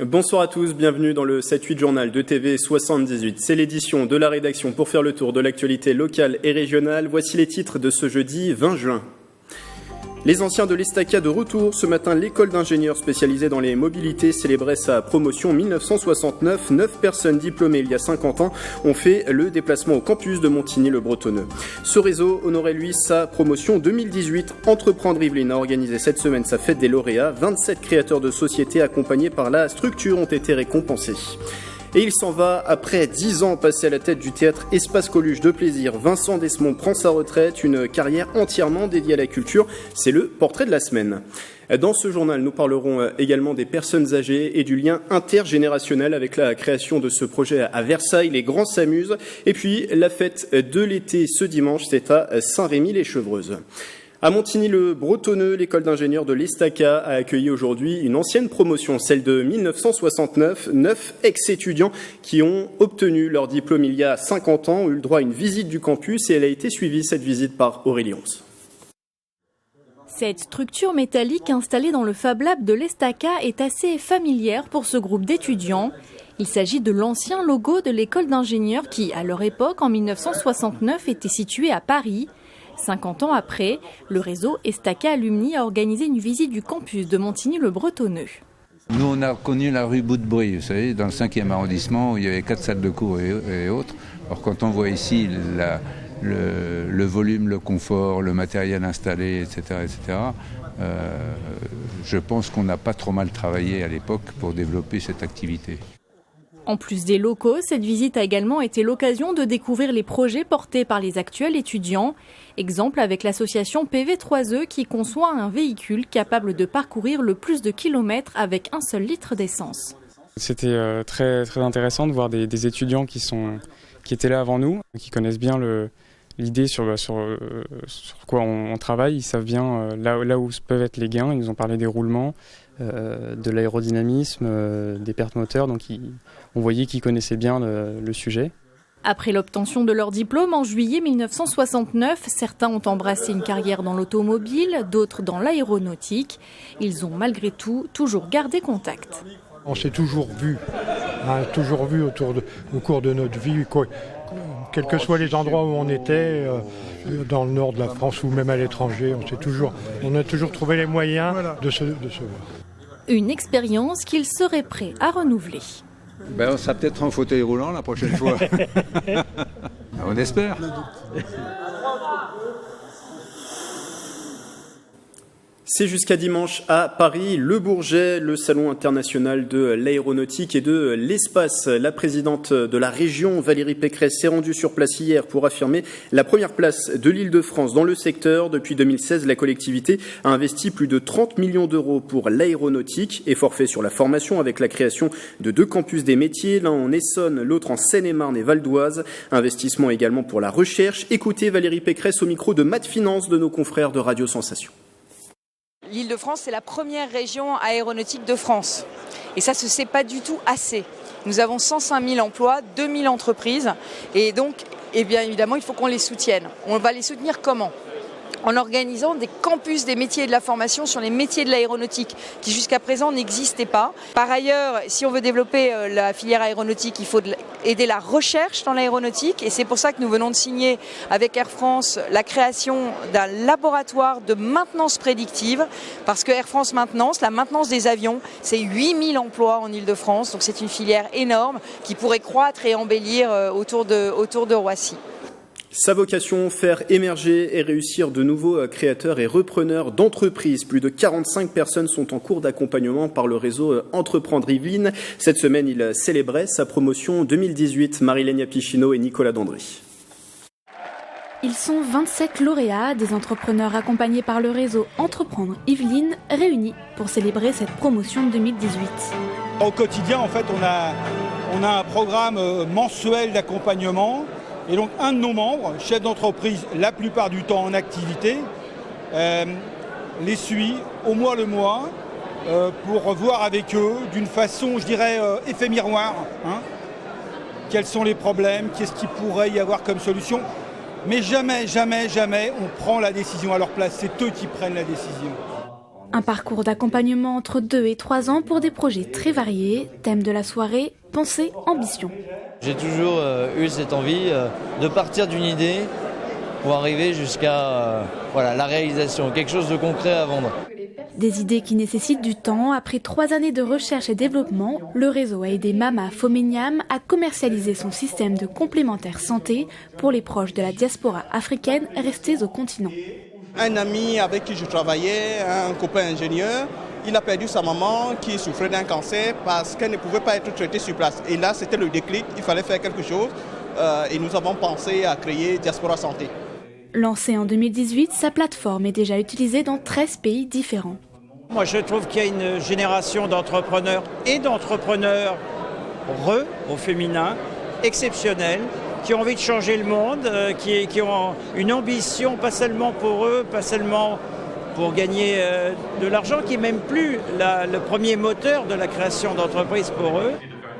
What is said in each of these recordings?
Bonsoir à tous, bienvenue dans le 7-8 journal de TV 78. C'est l'édition de la rédaction pour faire le tour de l'actualité locale et régionale. Voici les titres de ce jeudi 20 juin. Les anciens de l'Estaca de retour. Ce matin, l'école d'ingénieurs spécialisée dans les mobilités célébrait sa promotion 1969. 9 personnes diplômées il y a 50 ans ont fait le déplacement au campus de Montigny-le-Bretonneux. Ce réseau honorait lui sa promotion 2018. Entreprendre Yvelines a organisé cette semaine sa fête des lauréats. 27 créateurs de sociétés accompagnés par la structure ont été récompensés. Et il s'en va après 10 ans passés à la tête du théâtre Espace Coluche de Plaisir. Vincent Desmond prend sa retraite, une carrière entièrement dédiée à la culture. C'est le portrait de la semaine. Dans ce journal, nous parlerons également des personnes âgées et du lien intergénérationnel avec la création de ce projet à Versailles. Les grands s'amusent. Et puis, la fête de l'été ce dimanche, c'est à Saint-Rémy-les-Chevreuses. À Montigny-le-Bretonneux, l'école d'ingénieurs de l'Estaca a accueilli aujourd'hui une ancienne promotion, celle de 1969. 9 ex-étudiants qui ont obtenu leur diplôme il y a 50 ans ont eu le droit à une visite du campus et elle a été suivie, cette visite, par Aurélie Onze. Cette structure métallique installée dans le Fab Lab de l'Estaca est assez familière pour ce groupe d'étudiants. Il s'agit de l'ancien logo de l'école d'ingénieurs qui, à leur époque, en 1969, était situé à Paris. 50 ans après, le réseau Estaca Alumni a organisé une visite du campus de Montigny-le-Bretonneux. Nous, on a connu la rue Bout-de-Brie, vous savez, dans le 5e arrondissement, où il y avait 4 salles de cours et autres. Alors quand on voit ici le volume, le confort, le matériel installé, etc., je pense qu'on n'a pas trop mal travaillé à l'époque pour développer cette activité. En plus des locaux, cette visite a également été l'occasion de découvrir les projets portés par les actuels étudiants. Exemple avec l'association PV3E qui conçoit un véhicule capable de parcourir le plus de kilomètres avec un seul litre d'essence. C'était très, très intéressant de voir des étudiants qui étaient là avant nous, qui connaissent bien l'idée sur quoi on travaille. Ils savent bien là où peuvent être les gains. Ils nous ont parlé des roulements, de l'aérodynamisme, des pertes moteurs. Donc on voyait qu'ils connaissaient bien le sujet. Après l'obtention de leur diplôme en juillet 1969, certains ont embrassé une carrière dans l'automobile, d'autres dans l'aéronautique. Ils ont malgré tout toujours gardé contact. On s'est toujours vu au cours de notre vie, quels que soient les endroits où on était, dans le nord de la France ou même à l'étranger, on a toujours trouvé les moyens de se voir. Une expérience qu'ils seraient prêts à renouveler. On sera peut-être en fauteuil roulant la prochaine fois. On espère. C'est jusqu'à dimanche à Paris, Le Bourget, le salon international de l'aéronautique et de l'espace. La présidente de la région, Valérie Pécresse, s'est rendue sur place hier pour affirmer la première place de l'Île-de-France dans le secteur. Depuis 2016, la collectivité a investi plus de 30 millions d'euros pour l'aéronautique et forfait sur la formation avec la création de 2 campus des métiers, l'un en Essonne, l'autre en Seine-et-Marne et Val d'Oise. Investissement également pour la recherche. Écoutez Valérie Pécresse au micro de Matt Finance de nos confrères de Radio Sensation. L'Île-de-France, c'est la première région aéronautique de France. Et ça ne se sait pas du tout assez. Nous avons 105 000 emplois, 2 000 entreprises. Et donc, bien évidemment, il faut qu'on les soutienne. On va les soutenir comment ? En organisant des campus des métiers et de la formation sur les métiers de l'aéronautique qui jusqu'à présent n'existaient pas. Par ailleurs, si on veut développer la filière aéronautique, il faut aider la recherche dans l'aéronautique et c'est pour ça que nous venons de signer avec Air France la création d'un laboratoire de maintenance prédictive parce que Air France Maintenance, la maintenance des avions, c'est 8 000 emplois en Île-de-France, donc c'est une filière énorme qui pourrait croître et embellir autour de Roissy. Sa vocation, faire émerger et réussir de nouveaux créateurs et repreneurs d'entreprises. Plus de 45 personnes sont en cours d'accompagnement par le réseau Entreprendre Yvelines. Cette semaine, il célébrait sa promotion 2018. Marilène Pichino et Nicolas Dandry. Ils sont 27 lauréats, des entrepreneurs accompagnés par le réseau Entreprendre Yvelines, réunis pour célébrer cette promotion 2018. Au quotidien, en fait, on a un programme mensuel d'accompagnement. Et donc un de nos membres, chef d'entreprise, la plupart du temps en activité, les suit au mois le mois pour voir avec eux d'une façon, je dirais, effet miroir, quels sont les problèmes, qu'est-ce qu'il pourrait y avoir comme solution. Mais jamais on prend la décision à leur place, c'est eux qui prennent la décision. Un parcours d'accompagnement entre 2 et 3 ans pour des projets très variés. Thème de la soirée, pensée, ambition. J'ai toujours eu cette envie de partir d'une idée pour arriver jusqu'à la réalisation, quelque chose de concret à vendre. Des idées qui nécessitent du temps. Après 3 années de recherche et développement, le réseau a aidé Mama Fomeniam à commercialiser son système de complémentaire santé pour les proches de la diaspora africaine restés au continent. Un ami avec qui je travaillais, un copain ingénieur, il a perdu sa maman qui souffrait d'un cancer parce qu'elle ne pouvait pas être traitée sur place. Et là, c'était le déclic, il fallait faire quelque chose et nous avons pensé à créer Diaspora Santé. Lancée en 2018, sa plateforme est déjà utilisée dans 13 pays différents. Moi, je trouve qu'il y a une génération d'entrepreneurs et d'entrepreneurs au féminin, exceptionnels, qui ont envie de changer le monde, qui ont une ambition, pas seulement pour eux, pas seulement pour gagner de l'argent, qui n'est même plus le premier moteur de la création d'entreprises pour eux.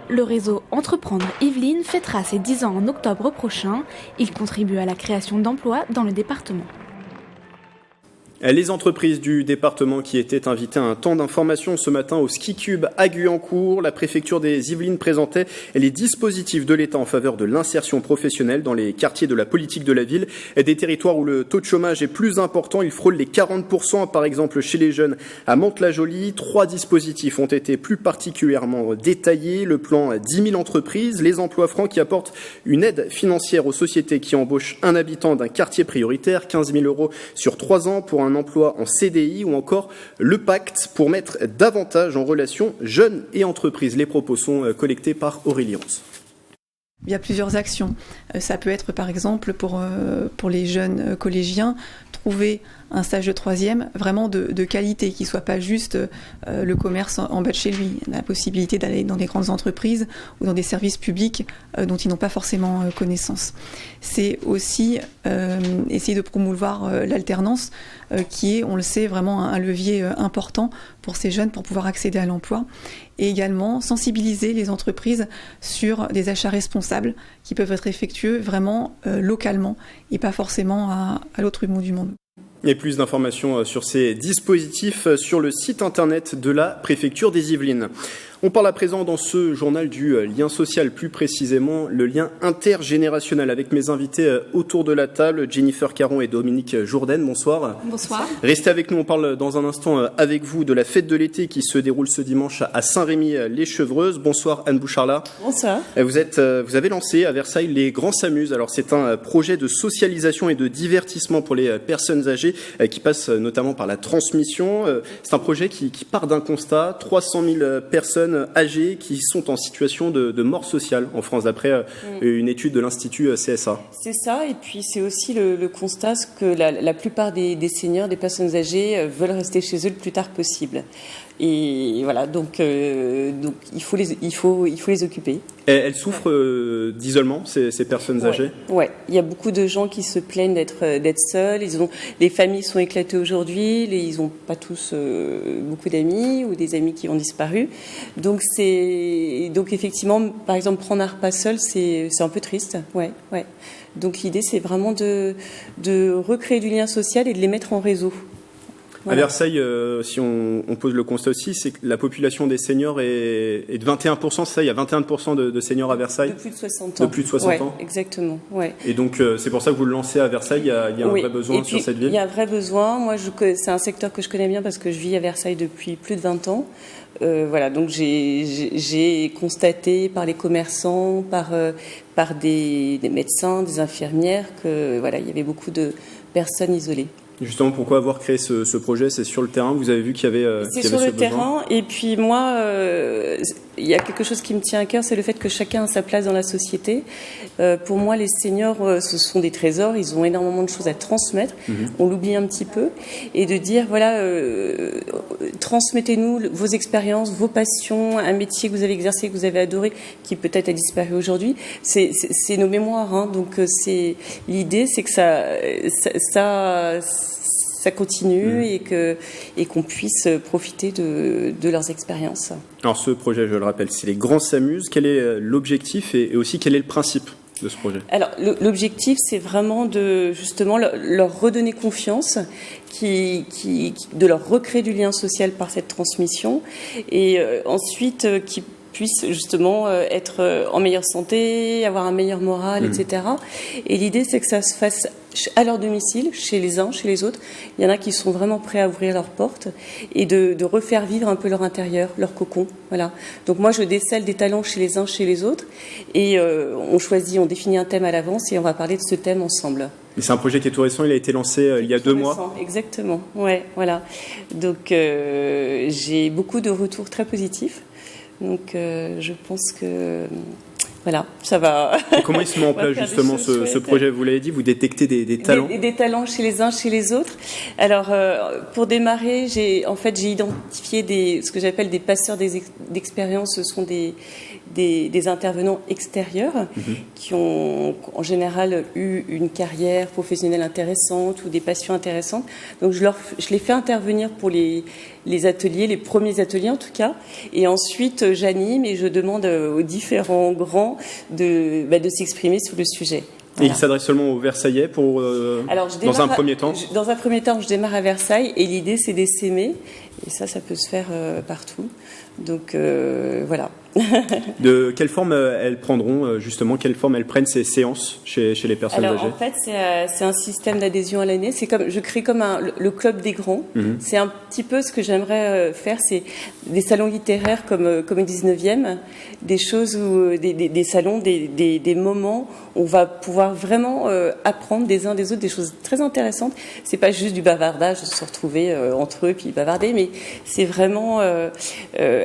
Le réseau Entreprendre Yvelines fêtera ses 10 ans en octobre prochain. Il contribue à la création d'emplois dans le département. Les entreprises du département qui étaient invitées à un temps d'information ce matin au Ski Cube à Guyancourt, la préfecture des Yvelines présentait les dispositifs de l'État en faveur de l'insertion professionnelle dans les quartiers de la politique de la ville. Des territoires où le taux de chômage est plus important, il frôle les 40%, par exemple chez les jeunes à Mantes-la-Jolie. 3 dispositifs ont été plus particulièrement détaillés. Le plan 10 000 entreprises, les emplois francs qui apportent une aide financière aux sociétés qui embauchent un habitant d'un quartier prioritaire, 15 000 € sur 3 ans pour un emploi en CDI, ou encore le pacte pour mettre davantage en relation jeunes et entreprises. Les propos sont collectés par Aurélie Hans. Il y a plusieurs actions. Ça peut être par exemple pour les jeunes collégiens, trouver un stage de 3e vraiment de qualité, qui ne soit pas juste le commerce en bas de chez lui. La possibilité d'aller dans des grandes entreprises ou dans des services publics dont ils n'ont pas forcément connaissance. C'est aussi essayer de promouvoir l'alternance qui est, on le sait, vraiment un levier important pour ces jeunes pour pouvoir accéder à l'emploi. Et également sensibiliser les entreprises sur des achats responsables qui peuvent être effectués vraiment localement et pas forcément à l'autre bout du monde. Et plus d'informations sur ces dispositifs sur le site internet de la préfecture des Yvelines. On parle à présent dans ce journal du lien social, plus précisément le lien intergénérationnel, avec mes invités autour de la table, Jennifer Caron et Dominique Jourdain. Bonsoir. Bonsoir. Restez avec nous, on parle dans un instant avec vous de la fête de l'été qui se déroule ce dimanche à Saint-Rémy-les-Chevreuses. Bonsoir Anne Boucharla. Bonsoir. Vous avez lancé à Versailles les Grands s'amusent. Alors c'est un projet de socialisation et de divertissement pour les personnes âgées qui passe notamment par la transmission. C'est un projet qui part d'un constat, 300 000 personnes âgées qui sont en situation de mort sociale en France, d'après une étude de l'Institut CSA. C'est ça, et puis c'est aussi le constat que la plupart des seniors, des personnes âgées, veulent rester chez eux le plus tard possible. Et voilà, donc il faut les occuper. Et elles souffrent d'isolement, ces personnes âgées ? Ouais, il y a beaucoup de gens qui se plaignent d'être seuls. Les familles sont éclatées aujourd'hui. Ils n'ont pas tous beaucoup d'amis ou des amis qui ont disparu. Donc effectivement, par exemple, prendre un repas seul, c'est un peu triste. Ouais. Donc l'idée, c'est vraiment de recréer du lien social et de les mettre en réseau. Voilà. À Versailles, si on pose le constat aussi, c'est que la population des seniors est de 21%, c'est ça, il y a 21% de seniors à Versailles. De plus de 60 ans. De plus de 60 ans. Exactement, ouais. Et donc, c'est pour ça que vous le lancez à Versaille, il y a un vrai besoin sur cette ville. Il y a un vrai besoin. Moi, c'est un secteur que je connais bien parce que je vis à Versailles depuis plus de 20 ans. Voilà, donc j'ai constaté par les commerçants, par des médecins, des infirmières, que voilà, il y avait beaucoup de personnes isolées. Justement, pourquoi avoir créé ce projet ? C'est sur le terrain, vous avez vu qu'il y avait ce besoin ? C'est sur le terrain, et puis moi, il y a quelque chose qui me tient à cœur, c'est le fait que chacun a sa place dans la société. Pour moi, les seniors, ce sont des trésors, ils ont énormément de choses à transmettre, on l'oublie un petit peu, et de dire, voilà, transmettez-nous vos expériences, vos passions, un métier que vous avez exercé, que vous avez adoré, qui peut-être a disparu aujourd'hui. C'est nos mémoires, hein, donc l'idée, c'est que ça continue et qu'on puisse profiter de leurs expériences. Alors ce projet, je le rappelle, c'est les Grands s'amusent. Quel est l'objectif et aussi quel est le principe ? de ce projet? Alors, l'objectif, c'est vraiment de justement leur redonner confiance, de leur recréer du lien social par cette transmission, et ensuite qu'ils puissent justement être en meilleure santé, avoir un meilleur moral, etc. Et l'idée, c'est que ça se fasse à leur domicile, chez les uns, chez les autres. Il y en a qui sont vraiment prêts à ouvrir leurs portes et de refaire vivre un peu leur intérieur, leur cocon. Voilà. Donc moi, je décèle des talents chez les uns, chez les autres, et on définit un thème à l'avance et on va parler de ce thème ensemble. Et c'est un projet qui est tout récent, il a été lancé il y a 2 mois. Exactement, ouais, voilà. Donc j'ai beaucoup de retours très positifs. Donc je pense que voilà, ça va. Et comment il se met en place justement ce projet? Vous l'avez dit, vous détectez des talents. Des talents chez les uns, chez les autres. Alors pour démarrer, j'ai identifié ce que j'appelle des passeurs d'expérience. Ce sont des intervenants extérieurs qui ont en général eu une carrière professionnelle intéressante ou des passions intéressantes. Donc je les fais intervenir pour les ateliers, les premiers ateliers en tout cas, et ensuite j'anime et je demande aux différents grands de s'exprimer sur le sujet. Voilà. Et il s'adresse seulement aux Versaillais dans un premier temps? Dans un premier temps, je démarre à Versailles et l'idée c'est d'essaimer, et ça peut se faire partout. Donc voilà. De quelle forme elles prendront justement, quelle forme elles prennent ces séances chez les personnes âgées? En fait, c'est un système d'adhésion à l'année. Je crée comme le club des grands. C'est un petit peu ce que j'aimerais faire, c'est des salons littéraires comme le 19e, des choses où des salons, des moments où on va pouvoir vraiment apprendre des uns des autres des choses très intéressantes. C'est pas juste du bavardage, de se retrouver entre eux puis bavarder, mais c'est vraiment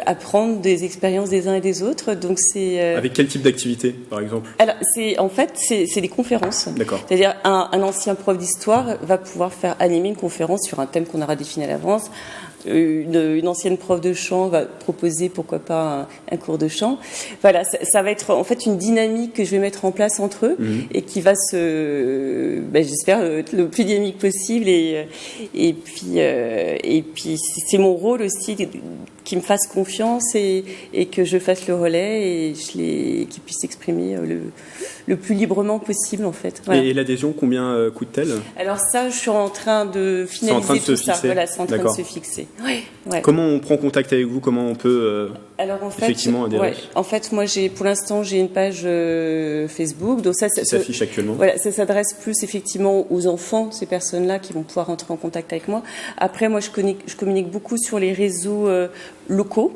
apprendre des expériences des uns et des autres. Donc c'est avec quel type d'activité, par exemple? Alors c'est des conférences. D'accord. C'est-à-dire un ancien prof d'histoire va pouvoir faire animer une conférence sur un thème qu'on aura défini à l'avance. Une ancienne prof de chant va proposer pourquoi pas un cours de chant. Voilà, ça va être en fait une dynamique que je vais mettre en place entre eux et qui va j'espère le plus dynamique possible, et puis c'est mon rôle aussi qu'ils me fassent confiance et que je fasse le relais et qu'ils puissent s'exprimer le plus librement possible en fait. Voilà. Et l'adhésion, combien coûte-t-elle? Alors ça, je suis en train de finaliser tout ça. Voilà, c'est en train de se fixer. Ouais. Comment on prend contact avec vous? Comment on peut effectivement adhérer? En fait, moi, pour l'instant, j'ai une page Facebook. Donc ça s'affiche actuellement. Voilà, ça s'adresse plus effectivement aux enfants, ces personnes-là qui vont pouvoir rentrer en contact avec moi. Après, moi, je communique beaucoup sur les réseaux locaux,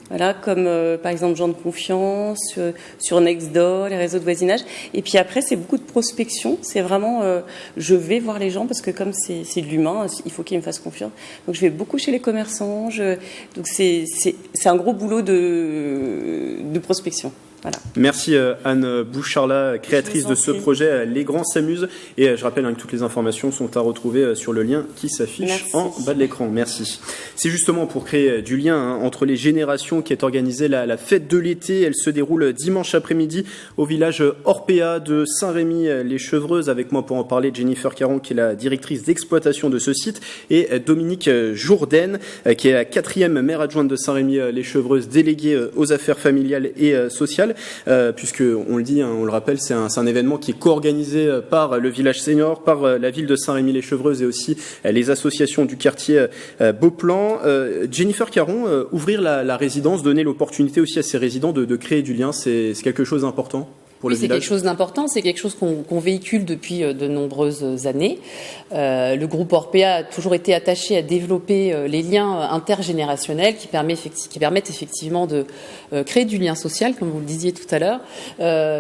voilà, comme par exemple Gens de Confiance, sur Nextdoor, les réseaux de voisinage. Et puis après, c'est beaucoup de prospection. C'est vraiment, je vais voir les gens parce que comme c'est de l'humain, il faut qu'ils me fassent confiance. Donc je vais beaucoup chez les commerçants. Donc c'est un gros boulot de prospection. Voilà. Merci Anne Boucharla, créatrice de ce projet Les Grands s'amusent. Et je rappelle que toutes les informations sont à retrouver sur le lien qui s'affiche en bas de l'écran. Merci. C'est justement pour créer du lien entre les générations qu'est organisée la fête de l'été. Elle se déroule dimanche après-midi au village Orpea de Saint-Rémy-les-Chevreuses. Avec moi pour en parler, Jennifer Caron, qui est la directrice d'exploitation de ce site, et Dominique Jourdain, qui est la 4e maire adjointe de Saint-Rémy-les-Chevreuses, déléguée aux affaires familiales et sociales. Puisque on le dit, on le rappelle, c'est un événement qui est co-organisé par le village senior, par la ville de Saint-Rémy-les-Chevreuses et aussi les associations du quartier Beauplan. Jennifer Caron, ouvrir la résidence, donner l'opportunité aussi à ces résidents de créer du lien, c'est quelque chose d'important? C'est quelque chose d'important, c'est quelque chose qu'on véhicule depuis de nombreuses années. Le groupe Orpea a toujours été attaché à développer les liens intergénérationnels qui permettent effectivement de créer du lien social, comme vous le disiez tout à l'heure,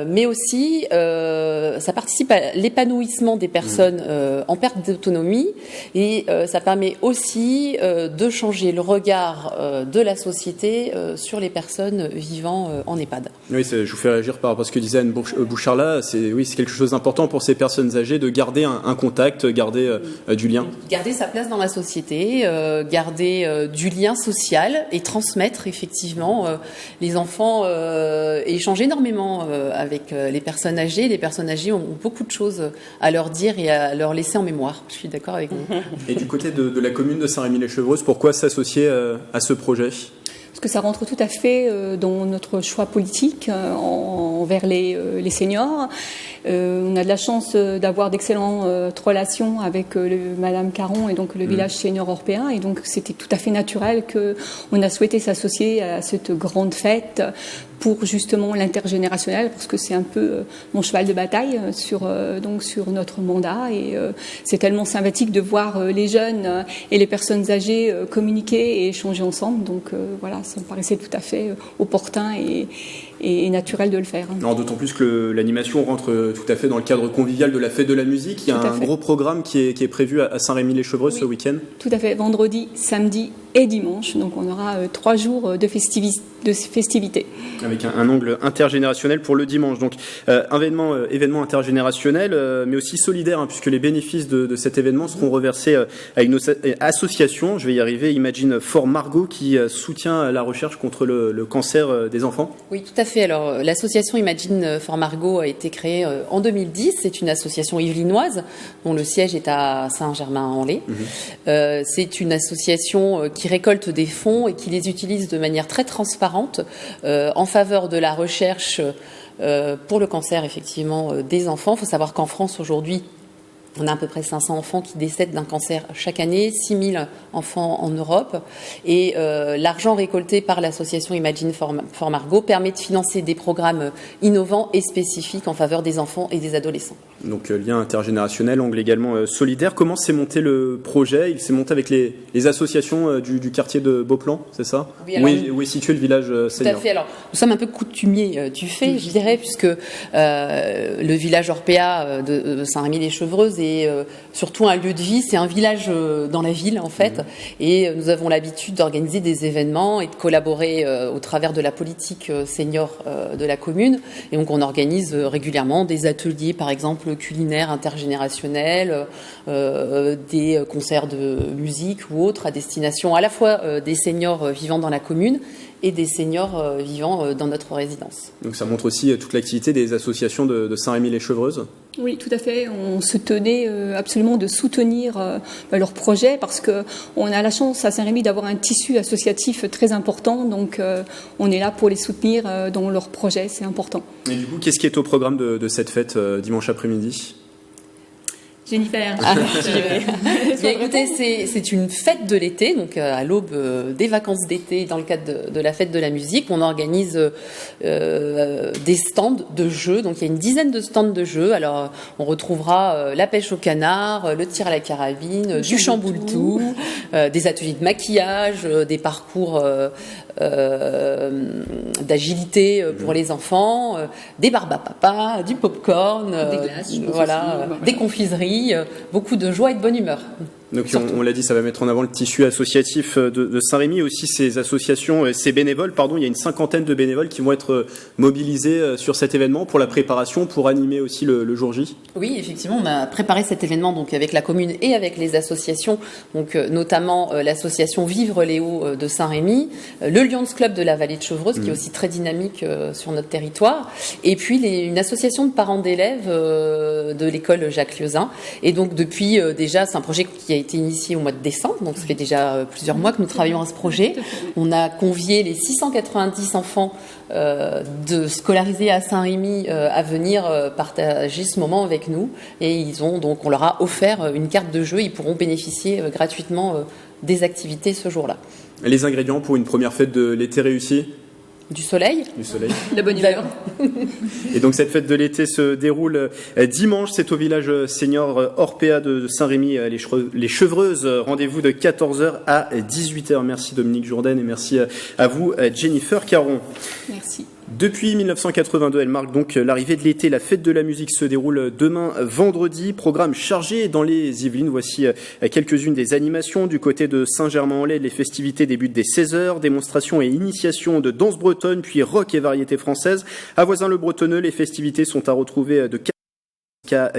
mais aussi ça participe à l'épanouissement des personnes en perte d'autonomie, et ça permet aussi de changer le regard de la société sur les personnes vivant en EHPAD. Oui, je vous fais réagir par rapport à ce que disait Anne Boucharla. C'est quelque chose d'important pour ces personnes âgées de garder un contact, garder du lien. Garder sa place dans la société, garder du lien social et transmettre effectivement. Les enfants échangent énormément avec les personnes âgées. Les personnes âgées ont beaucoup de choses à leur dire et à leur laisser en mémoire. Je suis d'accord avec vous. Et du côté de la commune de Saint-Rémy-les-Chevreuses, pourquoi s'associer à ce projet ? parce que ça rentre tout à fait dans notre choix politique envers les seniors. On a de la chance d'avoir d'excellentes relations avec Madame Caron et donc le village senior européen, et donc c'était tout à fait naturel qu'on a souhaité s'associer à cette grande fête pour justement l'intergénérationnel, parce que c'est un peu mon cheval de bataille sur notre mandat, et c'est tellement sympathique de voir les jeunes et les personnes âgées communiquer et échanger ensemble, donc voilà, ça me paraissait tout à fait opportun et naturel de le faire. Alors, d'autant plus que l'animation rentre tout à fait dans le cadre convivial de la fête de la musique. Il y a un gros programme qui est prévu à Saint-Rémy-les-Chevreuses ce week-end. Tout à fait, vendredi, samedi et dimanche, donc on aura 3 jours de festivités. Avec un angle intergénérationnel pour le dimanche. Donc événement intergénérationnel, mais aussi solidaire, puisque les bénéfices de cet événement seront reversés à une association, je vais y arriver, Imagine for Margot, qui soutient la recherche contre le cancer des enfants. Oui, tout à fait. Alors, l'association Imagine for Margot a été créée en 2010. C'est une association yvelinoise dont le siège est à Saint-Germain-en-Laye. C'est une association qui récolte des fonds et qui les utilise de manière très transparente en faveur de la recherche pour le cancer, effectivement, des enfants. Il faut savoir qu'en France, aujourd'hui, on a à peu près 500 enfants qui décèdent d'un cancer chaque année, 6000 enfants en Europe. Et l'argent récolté par l'association Imagine for Margot permet de financer des programmes innovants et spécifiques en faveur des enfants et des adolescents. Donc lien intergénérationnel, angle également solidaire. Comment s'est monté le projet ? Il s'est monté avec les associations du quartier de Beauplan, c'est ça ? Oui, alors, où est situé le village senior ? Tout à fait. Alors, nous sommes un peu coutumiers du fait, je dirais, puisque le village Orpea de Saint-Rémy-les-Chevreuses est surtout un lieu de vie. C'est un village dans la ville, en fait. Et nous avons l'habitude d'organiser des événements et de collaborer au travers de la politique senior de la commune. Et donc, on organise régulièrement des ateliers, par exemple, culinaires intergénérationnels, des concerts de musique ou autres à destination à la fois des seniors vivant dans la commune et des seniors vivant dans notre résidence. Donc ça montre aussi toute l'activité des associations de Saint-Rémy-les-Chevreuses ? Oui, tout à fait. On se tenait absolument de soutenir leurs projets, parce qu'on a la chance à Saint-Rémy d'avoir un tissu associatif très important, donc on est là pour les soutenir dans leurs projets, c'est important. Et du coup, qu'est-ce qui est au programme de cette fête dimanche après-midi ? Jennifer. Bien, écoutez, c'est une fête de l'été, donc à l'aube des vacances d'été, dans le cadre de la fête de la musique. On organise des stands de jeux, donc il y a une dizaine de stands de jeux. Alors on retrouvera la pêche au canard, le tir à la carabine, du chamboule-tout, des ateliers de maquillage, des parcours d'agilité pour les enfants, des barbes à papa, du popcorn, des glaces, des confiseries. Beaucoup de joie et de bonne humeur. Donc on l'a dit, ça va mettre en avant le tissu associatif de Saint-Rémy, aussi ces associations, ces bénévoles, il y a une 50aine de bénévoles qui vont être mobilisés sur cet événement pour la préparation, pour animer aussi le jour J. Oui, effectivement, on a préparé cet événement donc avec la commune et avec les associations, donc notamment l'association Vivre les Hauts de Saint-Rémy, le Lions Club de la Vallée de Chevreuse qui est aussi très dynamique sur notre territoire, et puis une association de parents d'élèves de l'école Jacques Lieusaint. Et donc depuis déjà, c'est un projet qui a été initié au mois de décembre, donc ça fait déjà plusieurs mois que nous travaillons à ce projet. On a convié les 690 enfants scolarisés à Saint-Rémy à venir partager ce moment avec nous, et on leur a offert une carte de jeu. Ils pourront bénéficier gratuitement des activités ce jour-là. Les ingrédients pour une première fête de l'été réussie ? Du soleil. La bonne humeur. Et donc cette fête de l'été se déroule dimanche, c'est au village senior Orpea de Saint-Rémy, les Chevreuses. Rendez-vous de 14h à 18h. Merci Dominique Jourdain et merci à vous Jennifer Caron. Merci. Depuis 1982, elle marque donc l'arrivée de l'été. La fête de la musique se déroule demain, vendredi. Programme chargé dans les Yvelines. Voici quelques-unes des animations. Du côté de Saint-Germain-en-Laye, les festivités débutent dès 16h. Démonstration et initiation de danse bretonne, puis rock et variété française. À Voisins-le-Bretonneux, les festivités sont à retrouver de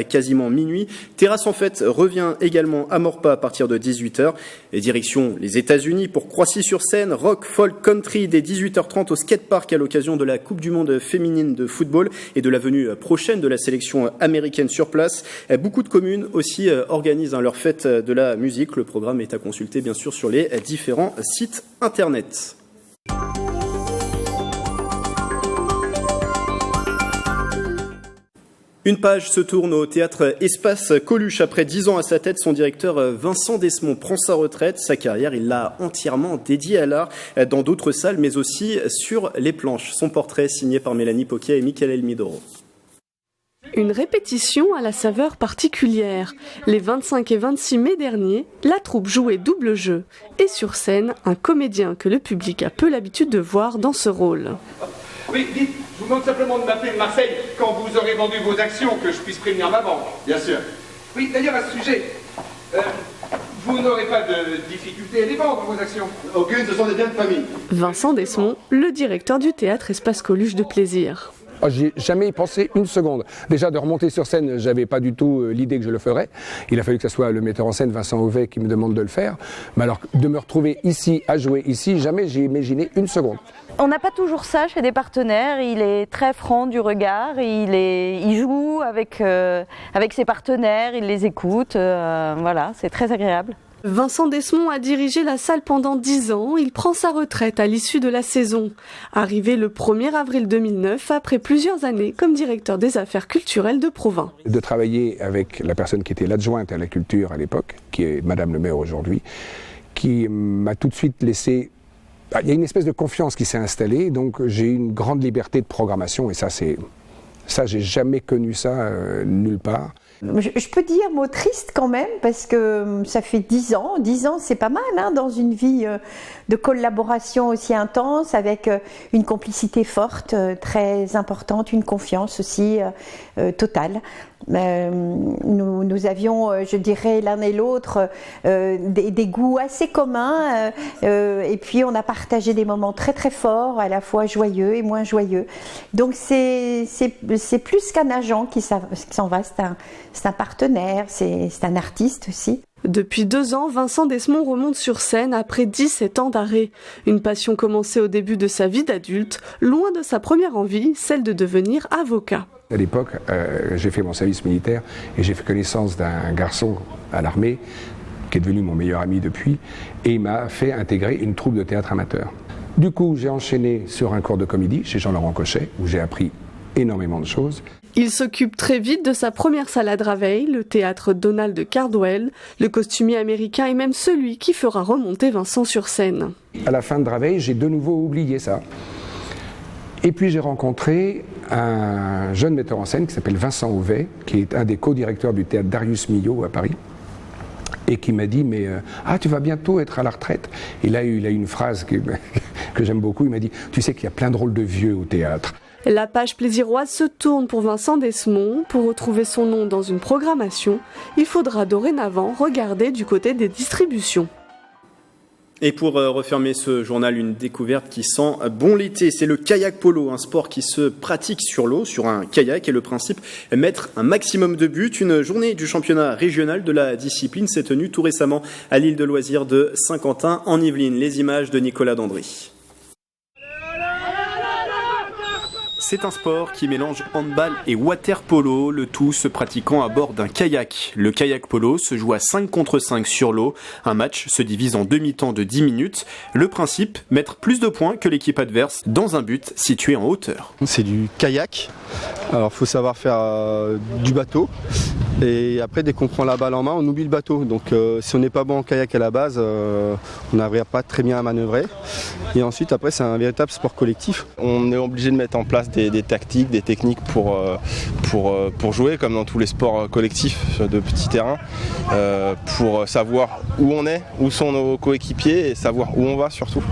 quasiment minuit. Terrasse en fête revient également à Maurepas à partir de 18h. Et direction les États-Unis pour Croissy-sur-Seine, rock, folk, country dès 18h30 au skatepark à l'occasion de la Coupe du Monde féminine de football et de la venue prochaine de la sélection américaine sur place. Beaucoup de communes aussi organisent leur fête de la musique. Le programme est à consulter bien sûr sur les différents sites internet. Une page se tourne au théâtre Espace Coluche. Après 10 ans à sa tête, son directeur Vincent Desmond prend sa retraite. Sa carrière, il l'a entièrement dédiée à l'art, dans d'autres salles, mais aussi sur les planches. Son portrait signé par Mélanie Poquet et Michael Elmidoro. Une répétition à la saveur particulière. Les 25 et 26 mai dernier, la troupe jouait double jeu. Et sur scène, un comédien que le public a peu l'habitude de voir dans ce rôle. Oui, dites, je vous demande simplement de m'appeler de Marseille quand vous aurez vendu vos actions, que je puisse prévenir ma banque. Bien sûr. Oui, d'ailleurs, à ce sujet, vous n'aurez pas de difficulté à les vendre, vos actions? Aucune, ce sont des biens de famille. Vincent Desmond, le directeur du théâtre Espace Coluche de Plaisir. J'ai jamais pensé une seconde. Déjà de remonter sur scène, j'avais pas du tout l'idée que je le ferais. Il a fallu que ce soit le metteur en scène Vincent Auvet qui me demande de le faire. Mais alors de me retrouver ici, à jouer ici, jamais j'ai imaginé une seconde. On n'a pas toujours ça chez des partenaires. Il est très franc du regard. Il joue avec ses partenaires, il les écoute. Voilà, c'est très agréable. Vincent Desmond a dirigé la salle pendant 10 ans. Il prend sa retraite à l'issue de la saison. Arrivé le 1er avril 2009, après plusieurs années comme directeur des affaires culturelles de Provins. De travailler avec la personne qui était l'adjointe à la culture à l'époque, qui est Madame le maire aujourd'hui, qui m'a tout de suite laissé... Il y a une espèce de confiance qui s'est installée, donc j'ai eu une grande liberté de programmation et ça, j'ai jamais connu ça nulle part. Je peux dire mot triste quand même parce que ça fait 10 ans. 10 ans, c'est pas mal dans une vie de collaboration aussi intense avec une complicité forte, très importante, une confiance aussi totale. Nous avions, je dirais, l'un et l'autre des goûts assez communs et puis on a partagé des moments très très forts, à la fois joyeux et moins joyeux. Donc c'est plus qu'un agent qui s'en va, c'est un partenaire, c'est un artiste aussi. Depuis 2 ans, Vincent Desmond remonte sur scène après 17 ans d'arrêt. Une passion commencée au début de sa vie d'adulte, loin de sa première envie, celle de devenir avocat. À l'époque, j'ai fait mon service militaire et j'ai fait connaissance d'un garçon à l'armée qui est devenu mon meilleur ami depuis et il m'a fait intégrer une troupe de théâtre amateur. Du coup, j'ai enchaîné sur un cours de comédie chez Jean-Laurent Cochet où j'ai appris énormément de choses. Il s'occupe très vite de sa première salle à Draveil, le théâtre Donald Cardwell, le costumier américain et même celui qui fera remonter Vincent sur scène. À la fin de Draveil, j'ai de nouveau oublié ça. Et puis j'ai rencontré un jeune metteur en scène qui s'appelle Vincent Auvet, qui est un des co-directeurs du théâtre Darius Milhaud à Paris, et qui m'a dit tu vas bientôt être à la retraite. Et là il a une phrase que j'aime beaucoup, il m'a dit tu sais qu'il y a plein de rôles de vieux au théâtre. La page plaisiroise se tourne pour Vincent Desmond. Pour retrouver son nom dans une programmation, il faudra dorénavant regarder du côté des distributions. Et pour refermer ce journal, une découverte qui sent bon l'été, c'est le kayak polo, un sport qui se pratique sur l'eau, sur un kayak, et le principe, mettre un maximum de buts. Une journée du championnat régional de la discipline s'est tenue tout récemment à l'île de loisirs de Saint-Quentin en Yvelines. Les images de Nicolas Dandry. C'est un sport qui mélange handball et water polo, le tout se pratiquant à bord d'un kayak. Le kayak polo se joue à 5 contre 5 sur l'eau. Un match se divise en demi-temps de 10 minutes. Le principe, mettre plus de points que l'équipe adverse dans un but situé en hauteur. C'est du kayak. Alors il faut savoir faire du bateau. Et après, dès qu'on prend la balle en main, on oublie le bateau. Donc si on n'est pas bon en kayak à la base, on n'arrive pas très bien à manœuvrer. Et ensuite, après, c'est un véritable sport collectif. On est obligé de mettre en place des tactiques, des techniques pour jouer, comme dans tous les sports collectifs de petits terrains, pour savoir où on est, où sont nos coéquipiers et savoir où on va surtout,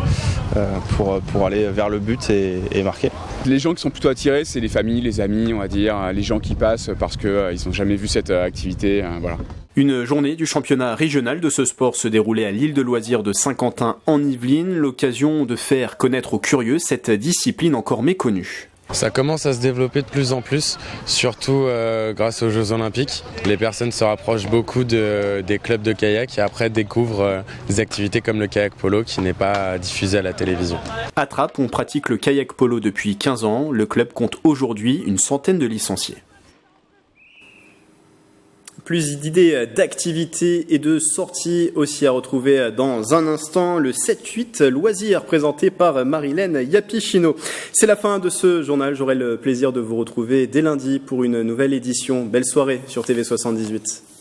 pour aller vers le but et marquer. Les gens qui sont plutôt attirés, c'est les familles, les amis, on va dire, les gens qui passent parce qu'ils n'ont jamais vu cette activité. Voilà. Une journée du championnat régional de ce sport se déroulait à l'île de loisirs de Saint-Quentin en Yvelines, l'occasion de faire connaître aux curieux cette discipline encore méconnue. Ça commence à se développer de plus en plus, surtout grâce aux Jeux Olympiques. Les personnes se rapprochent beaucoup des clubs de kayak et après découvrent des activités comme le kayak polo qui n'est pas diffusé à la télévision. À Trappes, on pratique le kayak polo depuis 15 ans. Le club compte aujourd'hui une centaine de licenciés. Plus d'idées d'activités et de sorties aussi à retrouver dans un instant. Le 7-8 loisirs présenté par Marilène Yapichino. C'est la fin de ce journal. J'aurai le plaisir de vous retrouver dès lundi pour une nouvelle édition. Belle soirée sur TV78.